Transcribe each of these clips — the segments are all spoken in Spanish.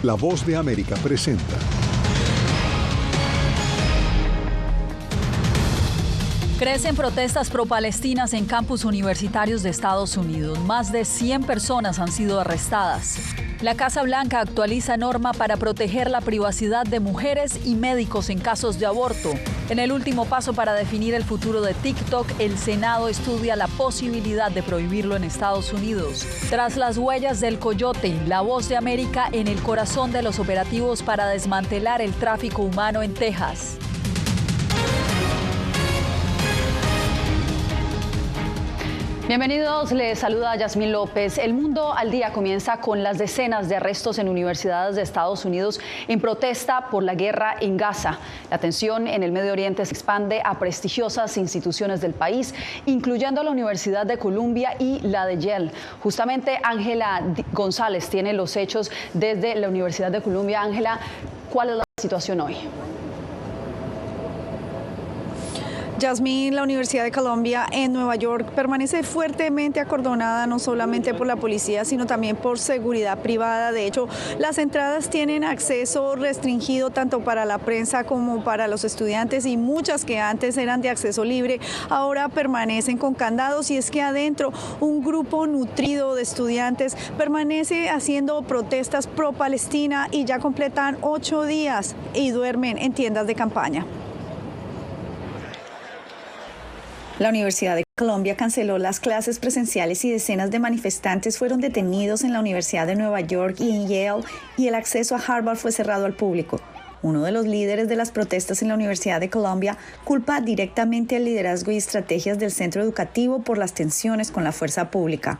La Voz de América presenta. Crecen protestas pro-palestinas en campus universitarios de Estados Unidos. Más de 100 personas han sido arrestadas. La Casa Blanca actualiza norma para proteger la privacidad de mujeres y médicos en casos de aborto. En el último paso para definir el futuro de TikTok, el Senado estudia la posibilidad de prohibirlo en Estados Unidos. Tras las huellas del coyote, La Voz de América en el corazón de los operativos para desmantelar el tráfico humano en Texas. Bienvenidos, les saluda Yasmín López. El Mundo al Día comienza con las decenas de arrestos en universidades de Estados Unidos en protesta por la guerra en Gaza. La tensión en el Medio Oriente se expande a prestigiosas instituciones del país, incluyendo la Universidad de Columbia y la de Yale. Justamente Ángela González tiene los hechos desde la Universidad de Columbia. Ángela, ¿cuál es la situación hoy? Yasmín, la Universidad de Columbia en Nueva York permanece fuertemente acordonada no solamente por la policía, sino también por seguridad privada. De hecho, las entradas tienen acceso restringido tanto para la prensa como para los estudiantes, y muchas que antes eran de acceso libre ahora permanecen con candados. Y es que adentro un grupo nutrido de estudiantes permanece haciendo protestas pro-Palestina y ya completan 8 días y duermen en tiendas de campaña. La Universidad de Columbia canceló las clases presenciales y decenas de manifestantes fueron detenidos en la Universidad de Nueva York y en Yale, y el acceso a Harvard fue cerrado al público. Uno de los líderes de las protestas en la Universidad de Columbia culpa directamente al liderazgo y estrategias del centro educativo por las tensiones con la fuerza pública.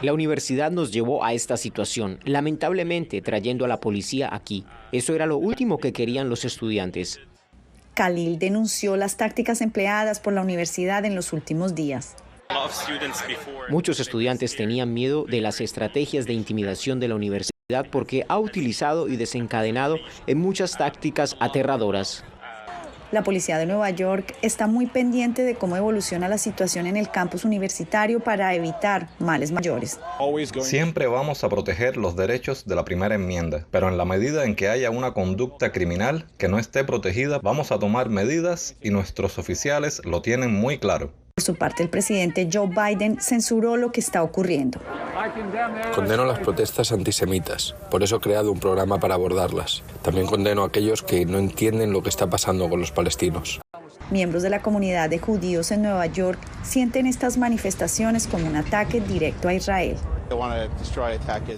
La universidad nos llevó a esta situación, lamentablemente trayendo a la policía aquí. Eso era lo último que querían los estudiantes. Khalil denunció las tácticas empleadas por la universidad en los últimos días. Muchos estudiantes tenían miedo de las estrategias de intimidación de la universidad porque ha utilizado y desencadenado en muchas tácticas aterradoras. La policía de Nueva York está muy pendiente de cómo evoluciona la situación en el campus universitario para evitar males mayores. Siempre vamos a proteger los derechos de la primera enmienda, pero en la medida en que haya una conducta criminal que no esté protegida, vamos a tomar medidas, y nuestros oficiales lo tienen muy claro. Por su parte, el presidente Joe Biden censuró lo que está ocurriendo. Condeno las protestas antisemitas, por eso he creado un programa para abordarlas. También condeno a aquellos que no entienden lo que está pasando con los palestinos. Miembros de la comunidad de judíos en Nueva York sienten estas manifestaciones como un ataque directo a Israel.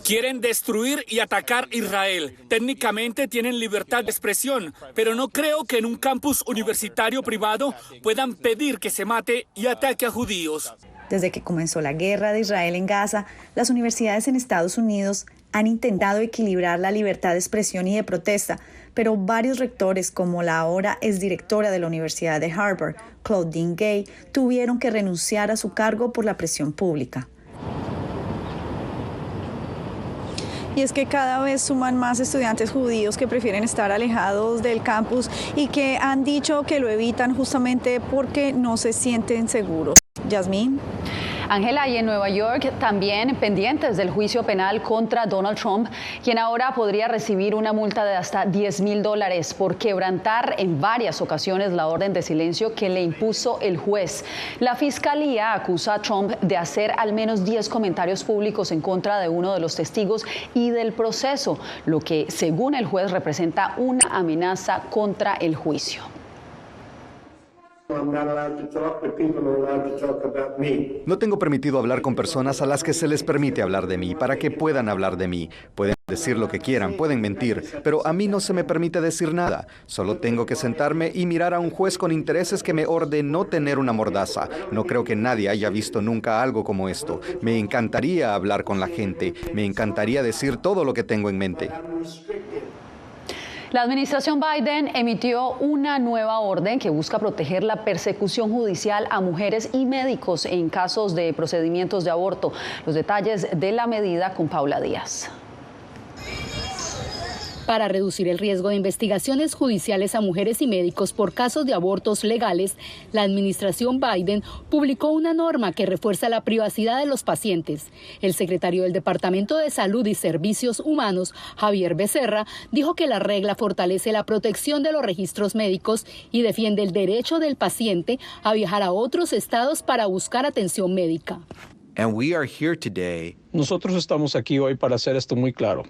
Quieren destruir y atacar Israel. Técnicamente tienen libertad de expresión, pero no creo que en un campus universitario privado puedan pedir que se mate y ataque a judíos. Desde que comenzó la guerra de Israel en Gaza, las universidades en Estados Unidos han intentado equilibrar la libertad de expresión y de protesta, pero varios rectores, como la ahora exdirectora de la Universidad de Harvard, Claudine Gay, tuvieron que renunciar a su cargo por la presión pública. Y es que cada vez suman más estudiantes judíos que prefieren estar alejados del campus y que han dicho que lo evitan justamente porque no se sienten seguros. Yasmín. Ángela, y en Nueva York también pendientes del juicio penal contra Donald Trump, quien ahora podría recibir una multa de hasta $10,000 por quebrantar en varias ocasiones la orden de silencio que le impuso el juez. La fiscalía acusa a Trump de hacer al menos 10 comentarios públicos en contra de uno de los testigos y del proceso, lo que, según el juez, representa una amenaza contra el juicio. No tengo permitido hablar con personas a las que se les permite hablar de mí, para que puedan hablar de mí. Pueden decir lo que quieran, pueden mentir, pero a mí no se me permite decir nada. Solo tengo que sentarme y mirar a un juez con intereses que me ordenó tener una mordaza. No creo que nadie haya visto nunca algo como esto. Me encantaría hablar con la gente. Me encantaría decir todo lo que tengo en mente. La administración Biden emitió una nueva orden que busca proteger la persecución judicial a mujeres y médicos en casos de procedimientos de aborto. Los detalles de la medida con Paula Díaz. Para reducir el riesgo de investigaciones judiciales a mujeres y médicos por casos de abortos legales, la administración Biden publicó una norma que refuerza la privacidad de los pacientes. El secretario del Departamento de Salud y Servicios Humanos, Javier Becerra, dijo que la regla fortalece la protección de los registros médicos y defiende el derecho del paciente a viajar a otros estados para buscar atención médica. Nosotros estamos aquí hoy para hacer esto muy claro.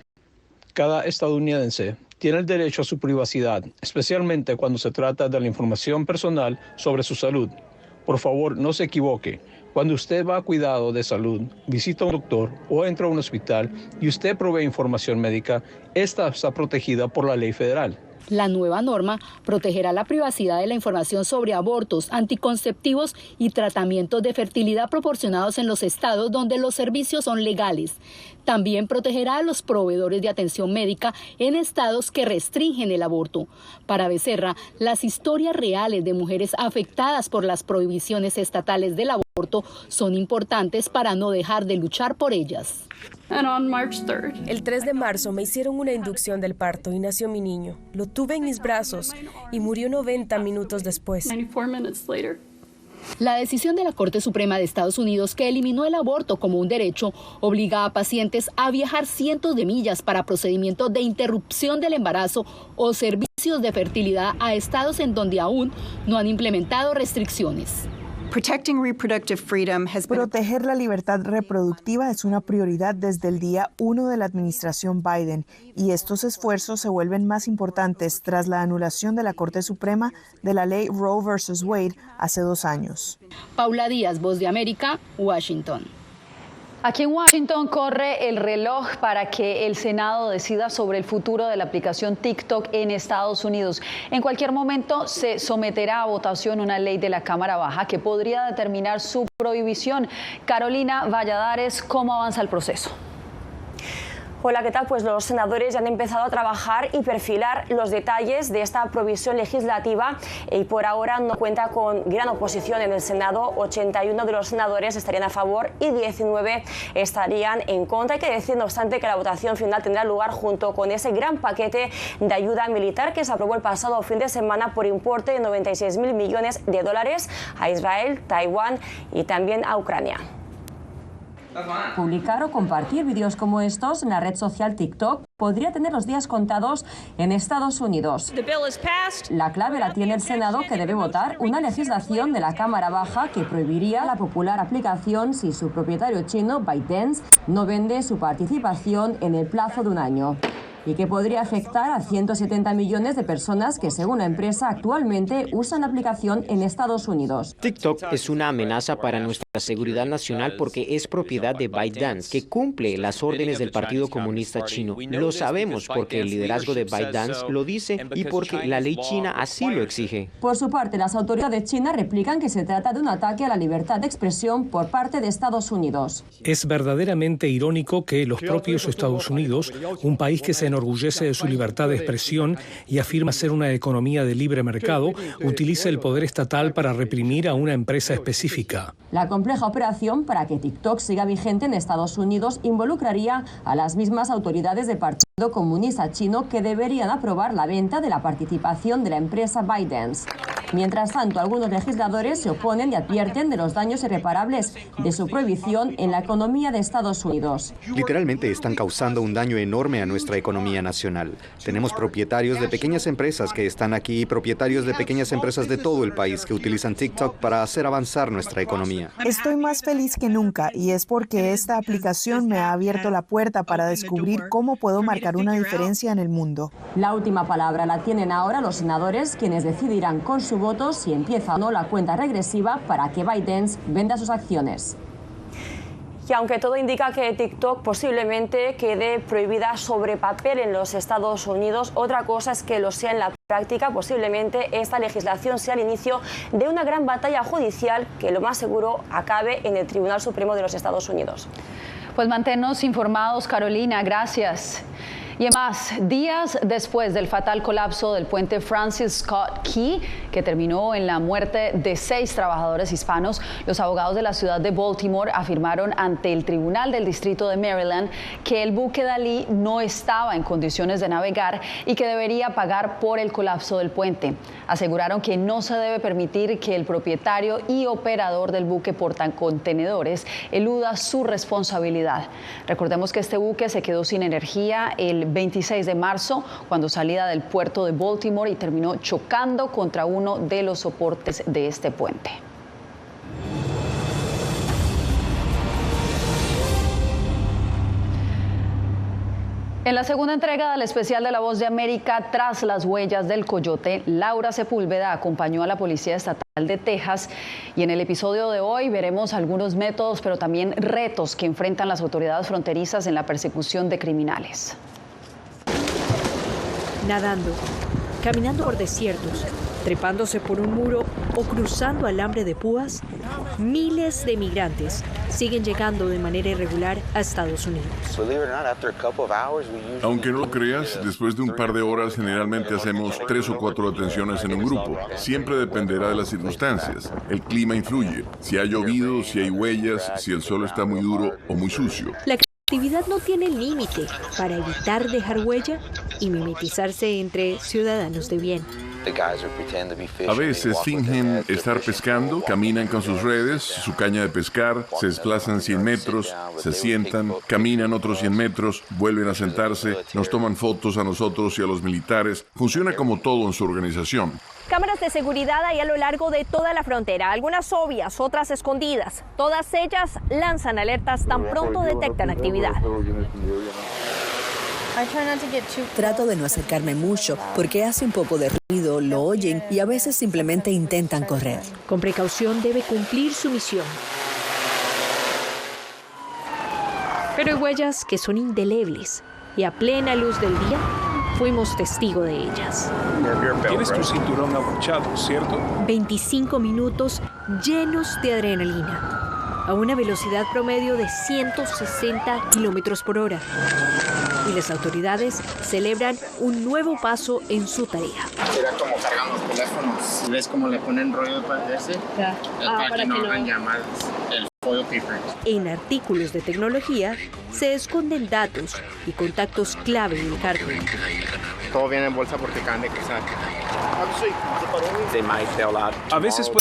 Cada estadounidense tiene el derecho a su privacidad, especialmente cuando se trata de la información personal sobre su salud. Por favor, no se equivoque. Cuando usted va a cuidado de salud, visita a un doctor o entra a un hospital y usted provee información médica, esta está protegida por la ley federal. La nueva norma protegerá la privacidad de la información sobre abortos, anticonceptivos y tratamientos de fertilidad proporcionados en los estados donde los servicios son legales. También protegerá a los proveedores de atención médica en estados que restringen el aborto. Para Becerra, las historias reales de mujeres afectadas por las prohibiciones estatales del aborto son importantes para no dejar de luchar por ellas. El 3 de marzo me hicieron una inducción del parto y nació mi niño. Lo tuve en mis brazos y murió 90 minutos después. La decisión de la Corte Suprema de Estados Unidos, que eliminó el aborto como un derecho, obliga a pacientes a viajar cientos de millas para procedimientos de interrupción del embarazo o servicios de fertilidad a estados en donde aún no han implementado restricciones. Proteger la libertad reproductiva es una prioridad desde el día 1 de la administración Biden, y estos esfuerzos se vuelven más importantes tras la anulación de la Corte Suprema de la ley Roe vs. Wade hace 2 años. Paula Díaz, Voz de América, Washington. Aquí en Washington corre el reloj para que el Senado decida sobre el futuro de la aplicación TikTok en Estados Unidos. En cualquier momento se someterá a votación una ley de la Cámara Baja que podría determinar su prohibición. Carolina Valladares, ¿cómo avanza el proceso? Hola, ¿qué tal? Pues los senadores ya han empezado a trabajar y perfilar los detalles de esta provisión legislativa y por ahora no cuenta con gran oposición en el Senado. 81 de los senadores estarían a favor y 19 estarían en contra. Hay que decir, no obstante, que la votación final tendrá lugar junto con ese gran paquete de ayuda militar que se aprobó el pasado fin de semana por importe de 96.000 millones de dólares a Israel, Taiwán y también a Ucrania. Publicar o compartir vídeos como estos en la red social TikTok podría tener los días contados en Estados Unidos. La clave la tiene el Senado, que debe votar una legislación de la Cámara Baja que prohibiría la popular aplicación si su propietario chino, ByteDance, no vende su participación en el plazo de un año, y que podría afectar a 170 millones de personas que, según la empresa, actualmente usan la aplicación en Estados Unidos. TikTok es una amenaza para nuestra seguridad nacional porque es propiedad de ByteDance, que cumple las órdenes del Partido Comunista Chino. Lo sabemos porque el liderazgo de ByteDance lo dice y porque la ley china así lo exige. Por su parte, las autoridades chinas replican que se trata de un ataque a la libertad de expresión por parte de Estados Unidos. Es verdaderamente irónico que los propios Estados Unidos, un país que se enorgullece de su libertad de expresión y afirma ser una economía de libre mercado, utilice el poder estatal para reprimir a una empresa específica. La compleja operación para que TikTok siga vigente en Estados Unidos involucraría a las mismas autoridades del Partido Comunista Chino, que deberían aprobar la venta de la participación de la empresa ByteDance. Mientras tanto, algunos legisladores se oponen y advierten de los daños irreparables de su prohibición en la economía de Estados Unidos. Literalmente están causando un daño enorme a nuestra economía nacional. Tenemos propietarios de pequeñas empresas que están aquí y propietarios de pequeñas empresas de todo el país que utilizan TikTok para hacer avanzar nuestra economía. Estoy más feliz que nunca, y es porque esta aplicación me ha abierto la puerta para descubrir cómo puedo marcar una diferencia en el mundo. La última palabra la tienen ahora los senadores, quienes decidirán con su voto si empieza o no la cuenta regresiva para que ByteDance venda sus acciones. Y aunque todo indica que TikTok posiblemente quede prohibida sobre papel en los Estados Unidos, otra cosa es que lo sea en la práctica. Posiblemente esta legislación sea el inicio de una gran batalla judicial que lo más seguro acabe en el Tribunal Supremo de los Estados Unidos. Pues manténnos informados, Carolina, gracias. Y en más, días después del fatal colapso del puente Francis Scott Key, que terminó en la muerte de 6 trabajadores hispanos, los abogados de la ciudad de Baltimore afirmaron ante el Tribunal del Distrito de Maryland que el buque Dalí no estaba en condiciones de navegar y que debería pagar por el colapso del puente. Aseguraron que no se debe permitir que el propietario y operador del buque portacontenedores eluda su responsabilidad. Recordemos que este buque se quedó sin energía el 26 de marzo cuando salía del puerto de Baltimore y terminó chocando contra uno de los soportes de este puente. En la segunda entrega del especial de La Voz de América, Tras las huellas del coyote, Laura Sepúlveda acompañó a la Policía Estatal de Texas y en el episodio de hoy veremos algunos métodos, pero también retos que enfrentan las autoridades fronterizas en la persecución de criminales. Nadando, caminando por desiertos, trepándose por un muro o cruzando alambre de púas, miles de migrantes siguen llegando de manera irregular a Estados Unidos. Aunque no lo creas, después de un par de horas generalmente hacemos 3 o 4 detenciones en un grupo. Siempre dependerá de las circunstancias. El clima influye. Si ha llovido, si hay huellas, si el suelo está muy duro o muy sucio. La actividad no tiene límite para evitar dejar huella y mimetizarse entre ciudadanos de bien. A veces fingen estar pescando, caminan con sus redes, su caña de pescar, se desplazan 100 metros, se sientan, caminan otros 100 metros, vuelven a sentarse, nos toman fotos a nosotros y a los militares. Funciona como todo en su organización. Cámaras de seguridad hay a lo largo de toda la frontera, algunas obvias, otras escondidas. Todas ellas lanzan alertas tan pronto detectan actividad. Trato de no acercarme mucho porque hace un poco de ruido, lo oyen y a veces simplemente intentan correr. Con precaución debe cumplir su misión. Pero hay huellas que son indelebles y a plena luz del día fuimos testigo de ellas. Tienes tu cinturón abrochado, ¿cierto? 25 minutos llenos de adrenalina, a una velocidad promedio de 160 kilómetros por hora. Y las autoridades celebran un nuevo paso en su tarea. Era como cargan los teléfonos. ¿Ves cómo le ponen rollo para perderse? Para que no hagan llamadas. El foil paper. En artículos de tecnología se esconden datos y contactos clave del cártel. Todo viene en bolsa porque acaban de cruzar. A veces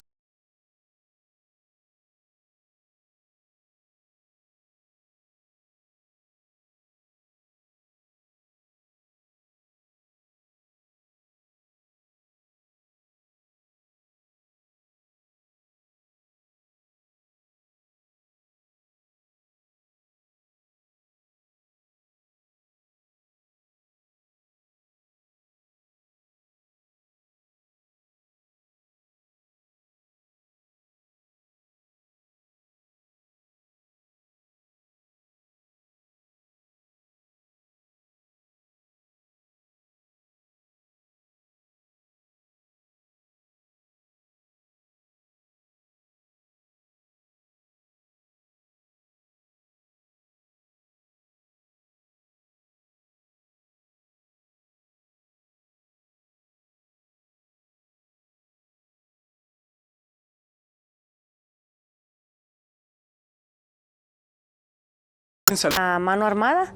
a mano armada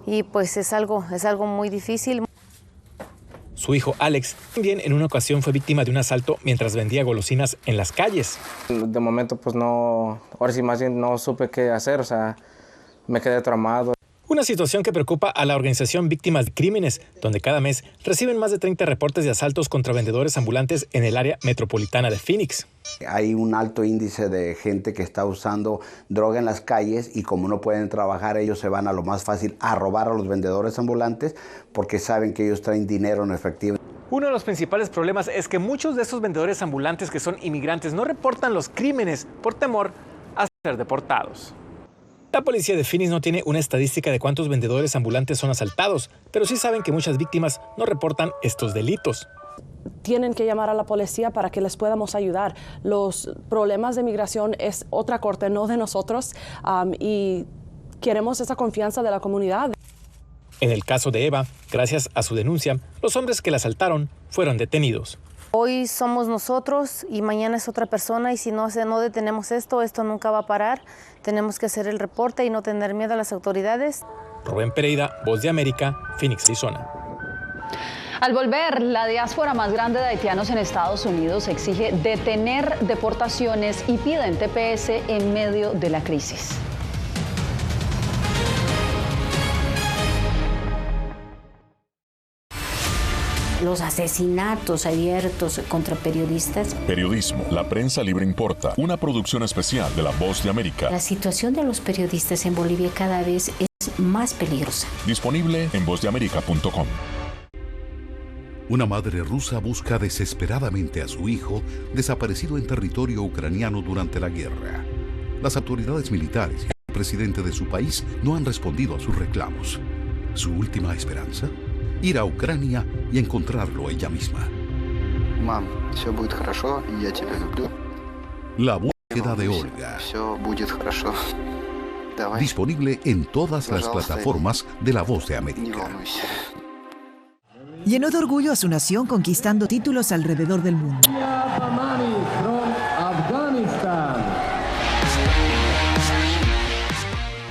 y pues es algo muy difícil. Su hijo Alex también en una ocasión fue víctima de un asalto mientras vendía golosinas en las calles. De momento pues no, ahora sí más bien no supe qué hacer, o sea, me quedé traumado. Una situación que preocupa a la organización Víctimas de Crímenes, donde cada mes reciben más de 30 reportes de asaltos contra vendedores ambulantes en el área metropolitana de Phoenix. Hay un alto índice de gente que está usando droga en las calles y como no pueden trabajar, ellos se van a lo más fácil a robar a los vendedores ambulantes porque saben que ellos traen dinero en efectivo. Uno de los principales problemas es que muchos de estos vendedores ambulantes que son inmigrantes no reportan los crímenes por temor a ser deportados. La policía de Phoenix no tiene una estadística de cuántos vendedores ambulantes son asaltados, pero sí saben que muchas víctimas no reportan estos delitos. Tienen que llamar a la policía para que les podamos ayudar. Los problemas de migración es otra corte, no de nosotros, y queremos esa confianza de la comunidad. En el caso de Eva, gracias a su denuncia, los hombres que la asaltaron fueron detenidos. Hoy somos nosotros y mañana es otra persona y si no detenemos esto nunca va a parar. Tenemos que hacer el reporte y no tener miedo a las autoridades. Rubén Pereira, Voz de América, Phoenix, Arizona. Al volver, la diáspora más grande de haitianos en Estados Unidos exige detener deportaciones y piden TPS en medio de la crisis. Los asesinatos abiertos contra periodistas. Periodismo, la prensa libre importa. Una producción especial de La Voz de América. La situación de los periodistas en Bolivia cada vez es más peligrosa. Disponible en vozdeamerica.com. Una madre rusa busca desesperadamente a su hijo desaparecido en territorio ucraniano durante la guerra. Las autoridades militares y el presidente de su país no han respondido a sus reclamos. ¿Su última esperanza? Ir a Ucrania y encontrarlo ella misma. Mam, все будет хорошо, я тебя люблю. La búsqueda de Olga. Все будет хорошо. Давай. Disponible en todas las plataformas de La Voz de América. Llenó de orgullo a su nación conquistando títulos alrededor del mundo.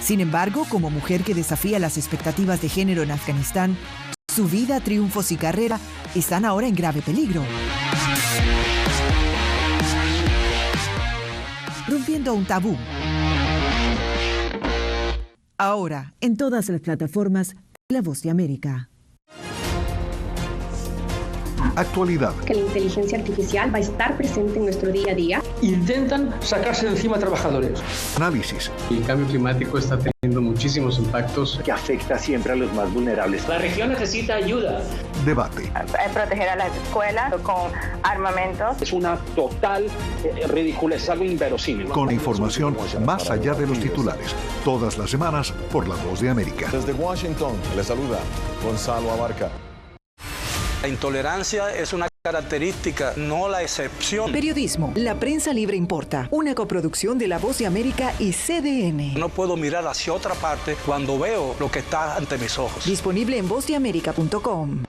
Sin embargo, como mujer que desafía las expectativas de género en Afganistán, su vida, triunfos y carrera están ahora en grave peligro. Rompiendo un tabú. Ahora, en todas las plataformas de La Voz de América. Actualidad. Que la inteligencia artificial va a estar presente en nuestro día a día. Intentan sacarse de encima a trabajadores. Análisis. El cambio climático está teniendo muchísimos impactos que afecta siempre a los más vulnerables. La región necesita ayuda. Debate. Proteger a las escuelas con armamentos. Es una total ridícula, es algo inverosímil. Con información más allá de los titulares. Todas las semanas por La Voz de América. Desde Washington, le saluda Gonzalo Abarca. La intolerancia es una característica, no la excepción. Periodismo, la prensa libre importa. Una coproducción de La Voz de América y CDN. No puedo mirar hacia otra parte cuando veo lo que está ante mis ojos. Disponible en vozdeamerica.com.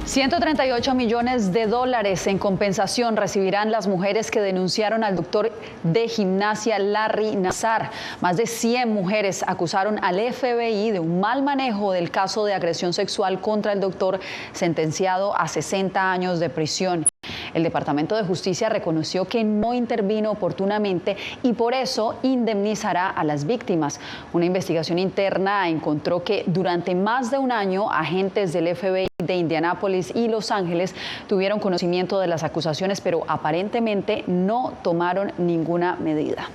$138 millones en compensación recibirán las mujeres que denunciaron al doctor de gimnasia Larry Nassar. Más de 100 mujeres acusaron al FBI de un mal manejo del caso de agresión sexual contra el doctor, sentenciado a 60 años de prisión. El Departamento de Justicia reconoció que no intervino oportunamente y por eso indemnizará a las víctimas. Una investigación interna encontró que durante más de un año agentes del FBI de Indianápolis y Los Ángeles tuvieron conocimiento de las acusaciones, pero aparentemente no tomaron ninguna medida.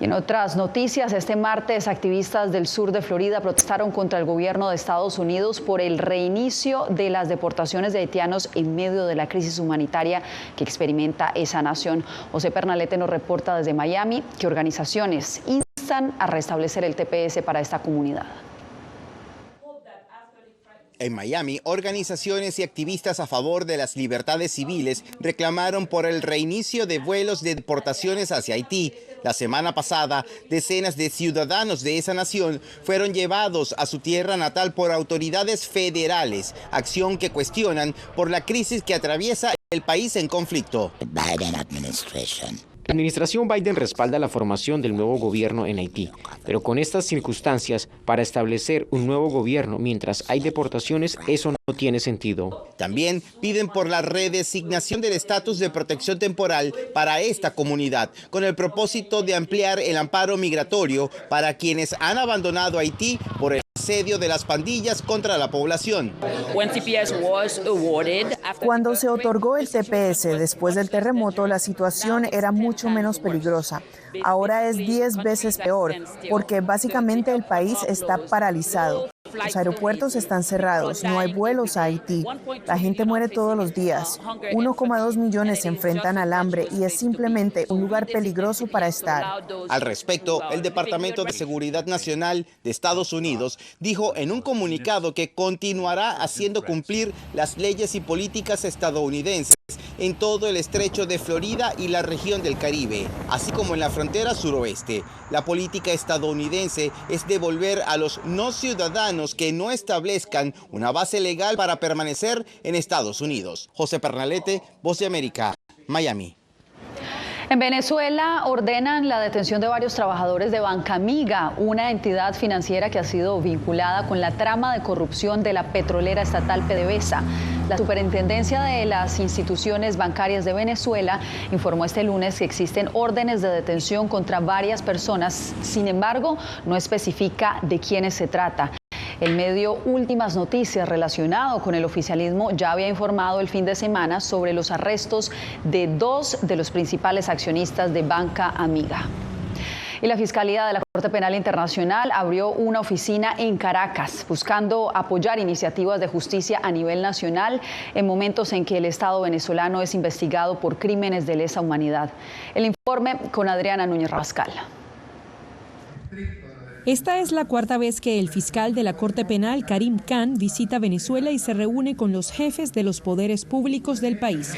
Y en otras noticias, este martes activistas del sur de Florida protestaron contra el gobierno de Estados Unidos por el reinicio de las deportaciones de haitianos en medio de la crisis humanitaria que experimenta esa nación. José Pernalete nos reporta desde Miami que organizaciones instan a restablecer el TPS para esta comunidad. En Miami, organizaciones y activistas a favor de las libertades civiles reclamaron por el reinicio de vuelos de deportaciones hacia Haití. La semana pasada, decenas de ciudadanos de esa nación fueron llevados a su tierra natal por autoridades federales, acción que cuestionan por la crisis que atraviesa el país en conflicto. La administración Biden respalda la formación del nuevo gobierno en Haití, pero con estas circunstancias, para establecer un nuevo gobierno mientras hay deportaciones, eso no tiene sentido. También piden por la redesignación del estatus de protección temporal para esta comunidad, con el propósito de ampliar el amparo migratorio para quienes han abandonado Haití por el asedio de las pandillas contra la población. Cuando se otorgó el TPS después del terremoto, la situación era mucho menos peligrosa. Ahora es 10 veces peor, porque básicamente el país está paralizado. Los aeropuertos están cerrados, no hay vuelos a Haití. La gente muere todos los días. 1,2 millones se enfrentan al hambre y es simplemente un lugar peligroso para estar. Al respecto, el Departamento de Seguridad Nacional de Estados Unidos dijo en un comunicado que continuará haciendo cumplir las leyes y políticas estadounidenses en todo el estrecho de Florida y la región del Caribe, así como en la frontera suroeste. La política estadounidense es devolver a los no ciudadanos que no establezcan una base legal para permanecer en Estados Unidos. José Pernalete, Voz de América, Miami. En Venezuela ordenan la detención de varios trabajadores de Banca Amiga, una entidad financiera que ha sido vinculada con la trama de corrupción de la petrolera estatal PDVSA. La Superintendencia de las Instituciones Bancarias de Venezuela informó este lunes que existen órdenes de detención contra varias personas, sin embargo, no especifica de quiénes se trata. El medio Últimas Noticias, relacionado con el oficialismo, ya había informado el fin de semana sobre los arrestos de 2 de los principales accionistas de Banca Amiga. Y la Fiscalía de la Corte Penal Internacional abrió una oficina en Caracas, buscando apoyar iniciativas de justicia a nivel nacional en momentos en que el Estado venezolano es investigado por crímenes de lesa humanidad. El informe con Adriana Núñez Rabascal. Esta es la cuarta vez que el fiscal de la Corte Penal, Karim Khan, visita Venezuela y se reúne con los jefes de los poderes públicos del país.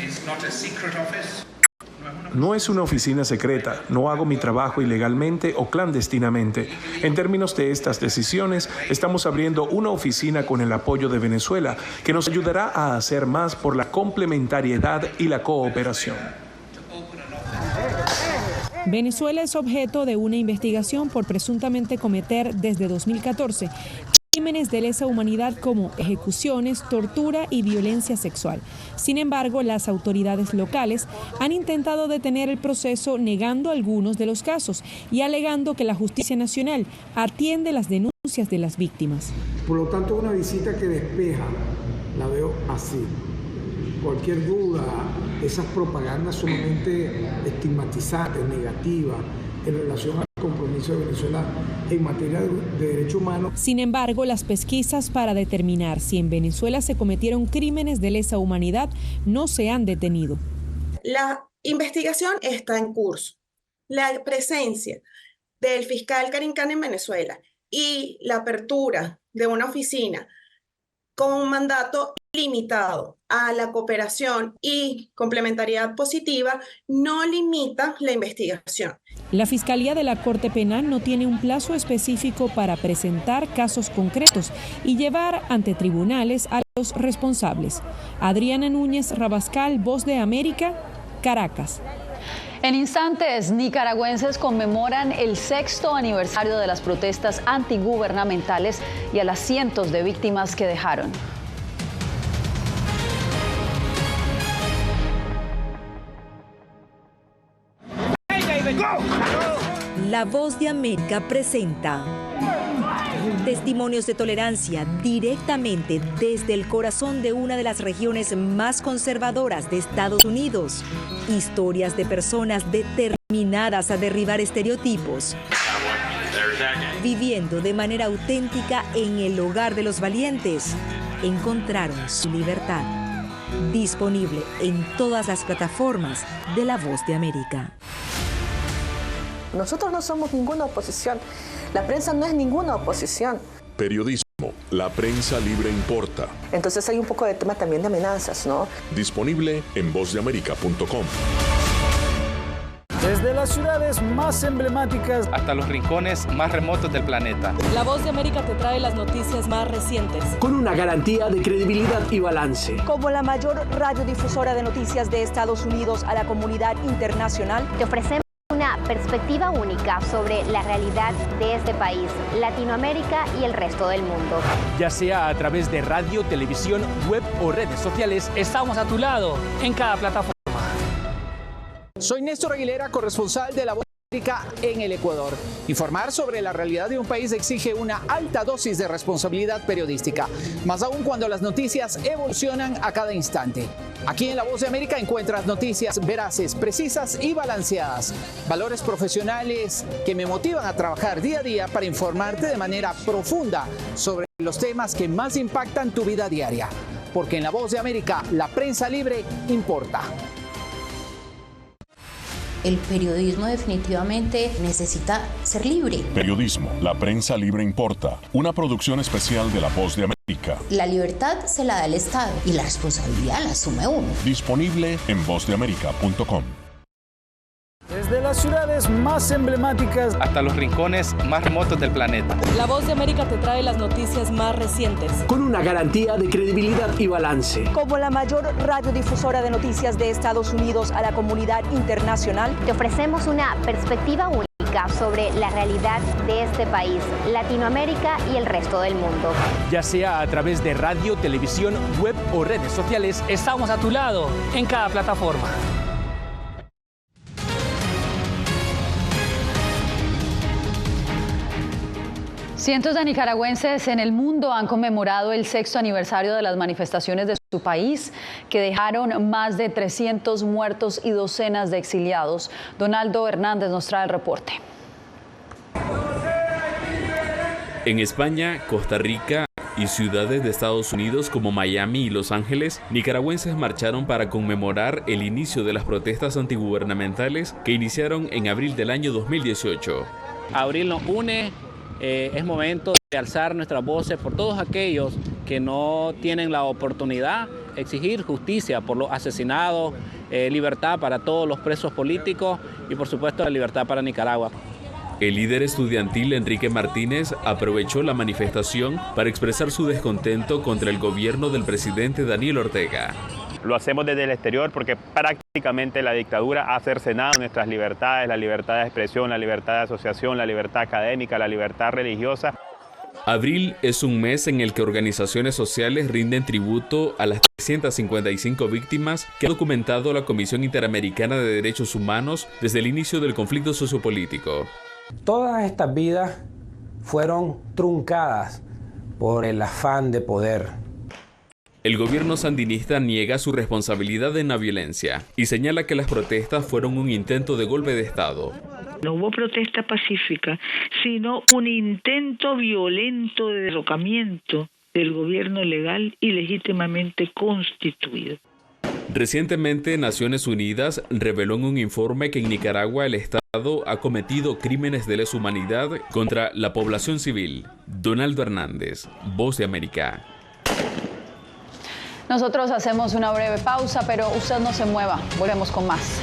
No es una oficina secreta, no hago mi trabajo ilegalmente o clandestinamente. En términos de estas decisiones, estamos abriendo una oficina con el apoyo de Venezuela que nos ayudará a hacer más por la complementariedad y la cooperación. Venezuela es objeto de una investigación por presuntamente cometer desde 2014 crímenes de lesa humanidad como ejecuciones, tortura y violencia sexual. Sin embargo, las autoridades locales han intentado detener el proceso negando algunos de los casos y alegando que la Justicia Nacional atiende las denuncias de las víctimas. Por lo tanto, una visita que despeja, la veo así. Cualquier duda, esas propagandas sumamente estigmatizantes, negativas, en relación al compromiso de Venezuela en materia de derechos humanos. Sin embargo, las pesquisas para determinar si en Venezuela se cometieron crímenes de lesa humanidad no se han detenido. La investigación está en curso. La presencia del fiscal Karim Khan en Venezuela y la apertura de una oficina con un mandato limitado a la cooperación y complementariedad positiva no limita la investigación. La Fiscalía de la Corte Penal no tiene un plazo específico para presentar casos concretos y llevar ante tribunales a los responsables. Adriana Núñez Rabascal, Voz de América, Caracas. En instantes, nicaragüenses conmemoran el 6º aniversario de las protestas antigubernamentales y a las cientos de víctimas que dejaron. La Voz de América presenta testimonios de tolerancia directamente desde el corazón de una de las regiones más conservadoras de Estados Unidos. Historias de personas determinadas a derribar estereotipos, viviendo de manera auténtica en el hogar de los valientes. Encontraron su libertad. Disponible en todas las plataformas de La Voz de América. Nosotros no somos ninguna oposición. La prensa no es ninguna oposición. Periodismo. La prensa libre importa. Entonces hay un poco de tema también de amenazas, ¿no? Disponible en vozdeamerica.com. Desde las ciudades más emblemáticas hasta los rincones más remotos del planeta. La Voz de América te trae las noticias más recientes. Con una garantía de credibilidad y balance. Como la mayor radiodifusora de noticias de Estados Unidos a la comunidad internacional, te ofrecemos una perspectiva única sobre la realidad de este país, Latinoamérica y el resto del mundo. Ya sea a través de radio, televisión, web o redes sociales, estamos a tu lado en cada plataforma. Soy Néstor Aguilera, corresponsal de La Voz de América en el Ecuador. Informar sobre la realidad de un país exige una alta dosis de responsabilidad periodística, más aún cuando las noticias evolucionan a cada instante. Aquí en La Voz de América encuentras noticias veraces, precisas y balanceadas. Valores profesionales que me motivan a trabajar día a día para informarte de manera profunda sobre los temas que más impactan tu vida diaria. Porque en La Voz de América, la prensa libre importa. El periodismo definitivamente necesita ser libre. Periodismo, la prensa libre importa. Una producción especial de La Voz de América. La libertad se la da el Estado y la responsabilidad la asume uno. Disponible en vozdeamerica.com. Desde las ciudades más emblemáticas hasta los rincones más remotos del planeta. La Voz de América te trae las noticias más recientes. con una garantía de credibilidad y balance. Como la mayor radiodifusora de noticias de Estados Unidos a la comunidad internacional, Te ofrecemos una perspectiva única sobre la realidad de este país, Latinoamérica y el resto del mundo. Ya sea a través de radio, televisión, web o redes sociales, estamos a tu lado en cada plataforma. Cientos de nicaragüenses en el mundo han conmemorado el 6º aniversario de las manifestaciones de su país, que dejaron más de 300 muertos y docenas de exiliados. Donaldo Hernández nos trae el reporte. En España, Costa Rica y ciudades de Estados Unidos como Miami y Los Ángeles, nicaragüenses marcharon para conmemorar el inicio de las protestas antigubernamentales que iniciaron en abril del año 2018. Abril nos une. Es momento de alzar nuestras voces por todos aquellos que no tienen la oportunidad de exigir justicia por los asesinados, libertad para todos los presos políticos y por supuesto la libertad para Nicaragua. El líder estudiantil Enrique Martínez aprovechó la manifestación para expresar su descontento contra el gobierno del presidente Daniel Ortega. Lo hacemos desde el exterior porque prácticamente la dictadura ha cercenado nuestras libertades, la libertad de expresión, la libertad de asociación, la libertad académica, la libertad religiosa. Abril es un mes en el que organizaciones sociales rinden tributo a las 355 víctimas que ha documentado la Comisión Interamericana de Derechos Humanos desde el inicio del conflicto sociopolítico. Todas estas vidas fueron truncadas por el afán de poder. El gobierno sandinista niega su responsabilidad en la violencia y señala que las protestas fueron un intento de golpe de Estado. No hubo protesta pacífica, sino un intento violento de derrocamiento del gobierno legal y legítimamente constituido. Recientemente, Naciones Unidas reveló en un informe que en Nicaragua el Estado ha cometido crímenes de lesa humanidad contra la población civil. Donaldo Hernández, Voz de América. Nosotros hacemos una breve pausa, pero usted no se mueva. Volvemos con más.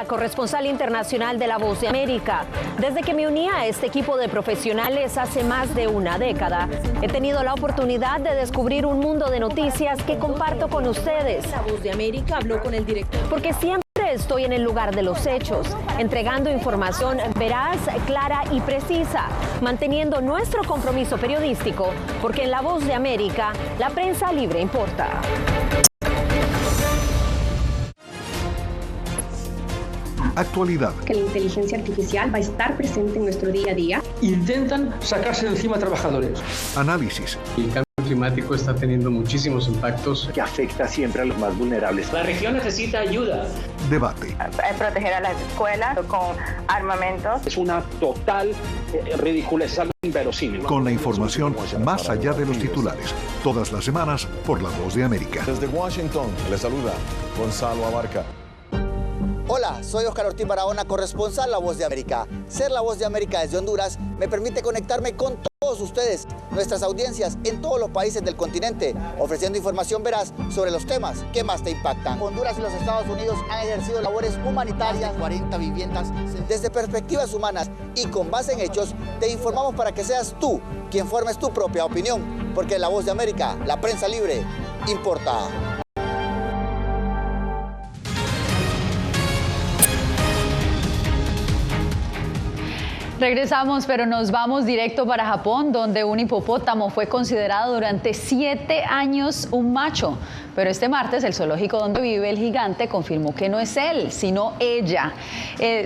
Corresponsal internacional de La Voz de América. Desde que me uní a este equipo de profesionales hace más de una década, he tenido la oportunidad de descubrir un mundo de noticias que comparto con ustedes. La Voz de América habló con el director. Porque siempre estoy en el lugar de los hechos, entregando información veraz, clara y precisa, manteniendo nuestro compromiso periodístico, porque en La Voz de América, la prensa libre importa. Actualidad. Que la inteligencia artificial va a estar presente en nuestro día a día. Intentan sacarse de encima a trabajadores. Análisis. El cambio climático está teniendo muchísimos impactos que afecta siempre a los más vulnerables. La región necesita ayuda. Debate. Proteger a las escuelas con armamentos. Es una total ridiculez, algo inverosímil. Con la información más allá de los titulares. Todas las semanas por La Voz de América. Desde Washington, les saluda Gonzalo Abarca. Hola, soy Oscar Ortiz Barahona, corresponsal La Voz de América. Ser La Voz de América desde Honduras me permite conectarme con todos ustedes, nuestras audiencias en todos los países del continente, ofreciendo información veraz sobre los temas que más te impactan. Honduras y los Estados Unidos han ejercido labores humanitarias, 40 viviendas. Desde perspectivas humanas y con base en hechos, te informamos para que seas tú quien formes tu propia opinión, porque en La Voz de América, la prensa libre, importa. Regresamos, pero nos vamos directo para Japón, donde un hipopótamo fue considerado durante 7 años un macho. Pero este martes el zoológico donde vive el gigante confirmó que no es él, sino ella.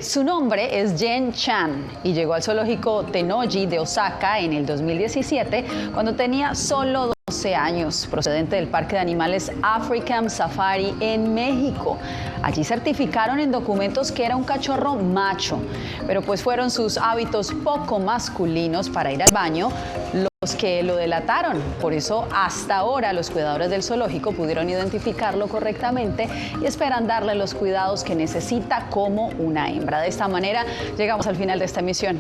Su nombre es Jen Chan y llegó al zoológico Tennoji de Osaka en el 2017, cuando tenía solo 12 años, procedente del Parque de Animales African Safari en México. Allí certificaron en documentos que era un cachorro macho, pero pues fueron sus hábitos poco masculinos para ir al baño los que lo delataron. Por eso hasta ahora los cuidadores del zoológico pudieron identificarlo correctamente y esperan darle los cuidados que necesita como una hembra. De esta manera llegamos al final de esta emisión.